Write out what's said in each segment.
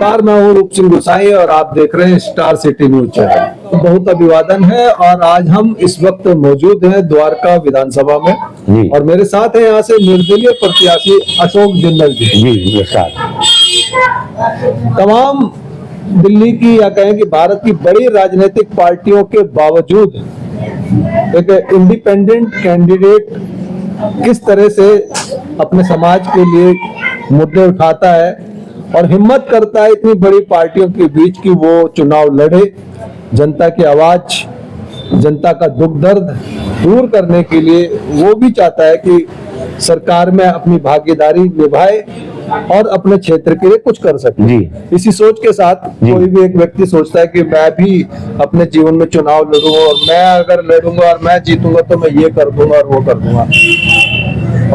नमस्कार, मैं हूँ रूप सिंह गोसाई और आप देख रहे हैं स्टार सिटी न्यूज चैनल। बहुत अभिवादन है और आज हम इस वक्त मौजूद हैं द्वारका विधानसभा में और मेरे साथ हैं यहाँ से निर्दलीय प्रत्याशी अशोक जिंदल जी। नमस्कार। तमाम दिल्ली की या कहें कि भारत की बड़ी राजनीतिक पार्टियों के बावजूद एक इंडिपेंडेंट कैंडिडेट किस तरह से अपने समाज के लिए मुद्दे उठाता है और हिम्मत करता है इतनी बड़ी पार्टियों के बीच की वो चुनाव लड़े, जनता की आवाज, जनता का दुख दर्द दूर करने के लिए वो भी चाहता है कि सरकार में अपनी भागीदारी निभाए और अपने क्षेत्र के लिए कुछ कर सके। इसी सोच के साथ कोई भी एक व्यक्ति सोचता है कि मैं भी अपने जीवन में चुनाव लड़ूंगा और मैं अगर लड़ूंगा और मैं जीतूंगा तो मैं ये कर दूंगा और वो कर दूंगा।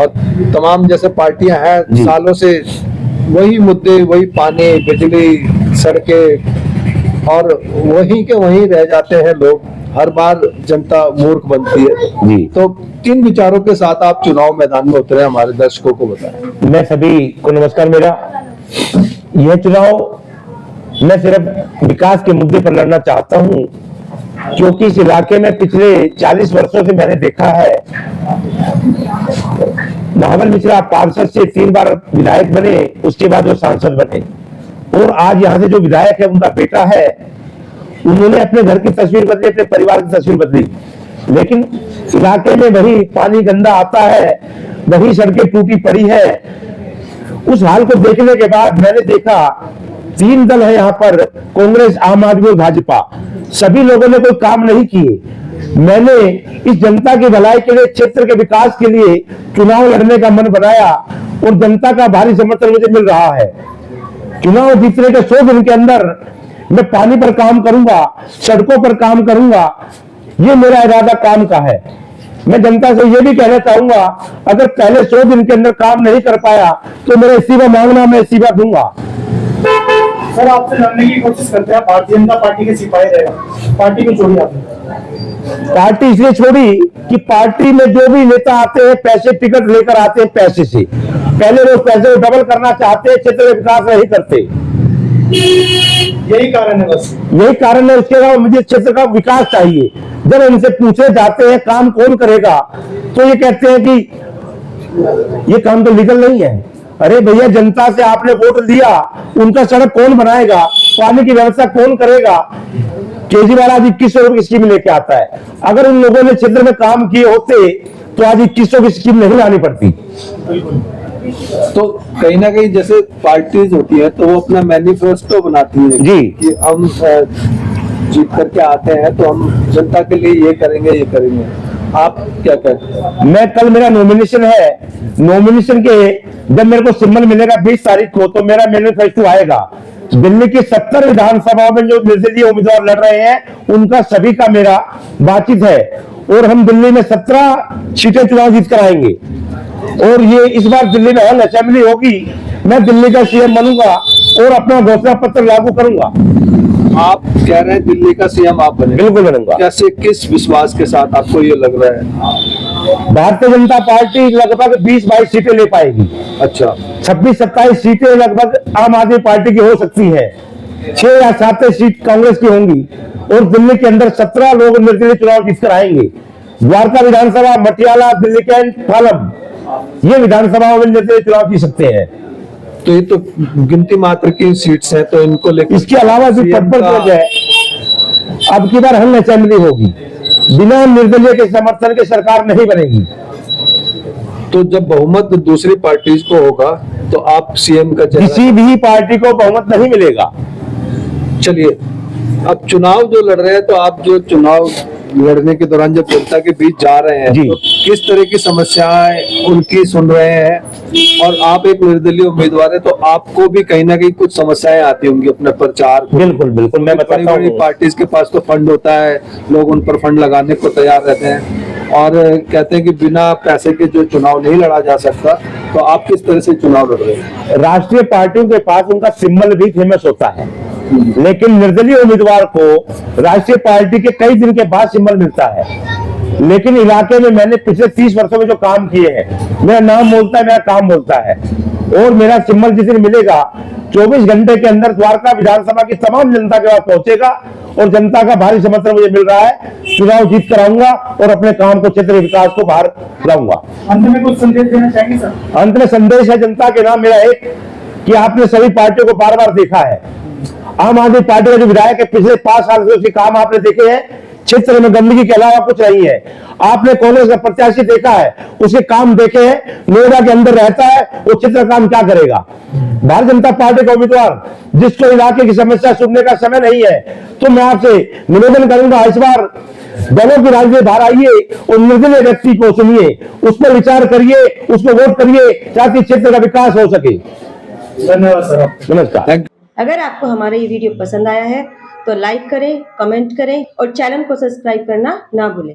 और तमाम जैसे पार्टियां हैं सालों से वही मुद्दे, वही पानी, बिजली, सड़कें और वहीं के वहीं रह जाते हैं लोग। हर बार जनता मूर्ख बनती है। तो किन विचारों के साथ आप चुनाव मैदान में उतरे, हमारे दर्शकों को बताएं। मैं सभी को नमस्कार। मेरा यह चुनाव मैं सिर्फ विकास के मुद्दे पर लड़ना चाहता हूं, क्योंकि इस इलाके में पिछले 40 वर्षों से मैंने देखा है महाबल मिश्रा पार्षद से 3 बार विधायक बने, उसके बाद वो सांसद बने और आज यहाँ से जो विधायक है उनका बेटा है, उन्होंने अपने घर की तस्वीर बदली, अपने परिवार की तस्वीर बदली, लेकिन इलाके में वही पानी गंदा आता है, वही सड़कें टूटी पड़ी है। उस हाल को देखने के बाद मैंने देखा 3 दल है यहाँ पर, कांग्रेस, आम आदमी और भाजपा, सभी लोगों ने कोई काम नहीं किए। मैंने इस जनता की भलाई के लिए, क्षेत्र के विकास के लिए चुनाव लड़ने का मन बनाया और जनता का भारी समर्थन मुझे मिल रहा है। चुनाव जीतने के 100 दिन के अंदर मैं पानी पर काम करूंगा, सड़कों पर काम करूंगा, ये मेरा इरादा काम का है। मैं जनता से ये भी कहना चाहूंगा, अगर पहले 100 दिन के अंदर काम नहीं कर पाया तो मेरा इस्तीफा मांगना, मैं इस्तीफा दूंगा। सर, आपसे लड़ने की कोशिश करते हैं, भारतीय जनता पार्टी के सिपाही रहेगा, पार्टी को छोड़ी आपने? पार्टी इसलिए छोड़ी कि पार्टी में जो भी नेता आते हैं पैसे, टिकट लेकर आते हैं पैसे से, पहले वो पैसे को डबल करना चाहते हैं, क्षेत्र में विकास नहीं करते। यही कारण है, बस यही कारण है। उसके अलावा मुझे क्षेत्र का विकास चाहिए। जब उनसे पूछे जाते हैं काम कौन करेगा तो ये कहते हैं कि ये काम तो लीगल नहीं है। अरे भैया, जनता से आपने वोट लिया, उनका सड़क कौन बनाएगा, पानी की व्यवस्था कौन करेगा? केजरीवाल आज 2100 की स्कीम लेके आता है। अगर उन लोगों ने क्षेत्र में काम किए होते तो आज 2100 की स्कीम नहीं लानी पड़ती। तो कहीं ना कहीं जैसे पार्टीज होती है तो वो अपना मैनिफेस्टो बनाती है कि हम जीत करके आते हैं तो हम जनता के लिए ये करेंगे, ये करेंगे। आप क्या कहते? मैं कल मेरा नॉमिनेशन है, नॉमिनेशन के जब मेरे को सिंबल मिलेगा 20 तारीख को तो मेरा मैनिफेस्टो आएगा। दिल्ली की 70 विधानसभाओं में जो निर्दलीय उम्मीदवार लड़ रहे हैं उनका सभी का मेरा बातचीत है और हम दिल्ली में 17 सीटें चुनाव जीत कर आएंगे और ये इस बार दिल्ली में हल असेंबली होगी। मैं दिल्ली का सीएम बनूंगा और अपना घोषणा पत्र लागू करूंगा। आप कह रहे हैं दिल्ली का सीएम आप बने? बिल्कुल बनूंगा। कैसे, किस विश्वास के साथ आपको ये लग रहा है? भारतीय जनता पार्टी लगभग 20-22 सीटें ले पाएगी। अच्छा, 26-27 सीटें लगभग आम आदमी पार्टी की हो सकती है, 6 या 7 सीट कांग्रेस की होंगी और दिल्ली के अंदर 17 लोग निर्दलीय चुनाव जीत कर आएंगे। द्वारका विधानसभा, मटियाला, दिल्ली कैंट, पालम, ये विधानसभाओं में निर्दलीय चुनाव जीत सकते हैं। तो ये तो गिनती मात्र की सीट्स हैं, तो इनको लेकर इसके अलावा भी पद है। अब की बार हल असेंबली होगी, बिना निर्दलीय के समर्थन के सरकार नहीं बनेगी। तो जब बहुमत दूसरी पार्टीज को होगा तो आप सीएम का किसी भी पार्टी को बहुमत नहीं मिलेगा। चलिए, अब चुनाव जो लड़ रहे हैं तो आप जो चुनाव लड़ने के दौरान जब जनता के बीच जा रहे हैं तो किस तरह की समस्याएं उनकी सुन रहे हैं? और आप एक निर्दलीय उम्मीदवार है तो आपको भी कहीं ना कहीं कुछ समस्याएं आती होंगी अपने प्रचार। बिल्कुल बिल्कुल, मैं बताता हूं। बड़ी पार्टीज के पास तो फंड होता है, लोग उन पर फंड लगाने को तैयार रहते हैं और कहते हैं कि बिना पैसे के जो चुनाव नहीं लड़ा जा सकता। तो आप किस तरह से चुनाव लड़ रहे हैं? राष्ट्रीय पार्टियों के पास उनका सिंबल भी फेमस होता है, लेकिन निर्दलीय उम्मीदवार को राष्ट्रीय पार्टी के कई दिन के बाद सिंबल मिलता है। लेकिन इलाके में मैंने पिछले 30 वर्षों में जो काम किए हैं, मेरा नाम बोलता है, मेरा काम बोलता है। और मेरा सिंबल जिस दिन मिलेगा 24 घंटे के अंदर द्वारका विधानसभा की तमाम जनता के पास पहुंचेगा और जनता का भारी समर्थन मुझे मिल रहा है। चुनाव जीत कर आऊंगा और अपने काम को, क्षेत्र विकास को बाहर लाऊंगा। अंत में कुछ संदेश देना चाहेंगे सर? अंत में संदेश है जनता के नाम मेरा एक, कि आपने सभी पार्टियों को बार बार देखा है। आम आदमी पार्टी का जो विधायक है पिछले 5 साल से उसके काम आपने देखे हैं, क्षेत्र में गंदगी के अलावा कुछ नहीं है। आपने कांग्रेस का प्रत्याशी देखा है, उसके काम देखे हैं, नोएडा के अंदर रहता है, वो क्षेत्र काम क्या करेगा। भारतीय जनता पार्टी का उम्मीदवार जिसको इलाके की समस्या सुनने का समय नहीं है, तो मैं आपसे निवेदन करूंगा, इस बार दलों की राजनीति बाहर आइए और निर्दलीय व्यक्ति को सुनिए, उस पर विचार करिए, उसको वोट करिए, ताकि क्षेत्र का विकास हो सके। धन्यवाद सर। नमस्कार। अगर आपको हमारा ये वीडियो पसंद आया है तो लाइक करें, कमेंट करें और चैनल को सब्सक्राइब करना ना भूलें।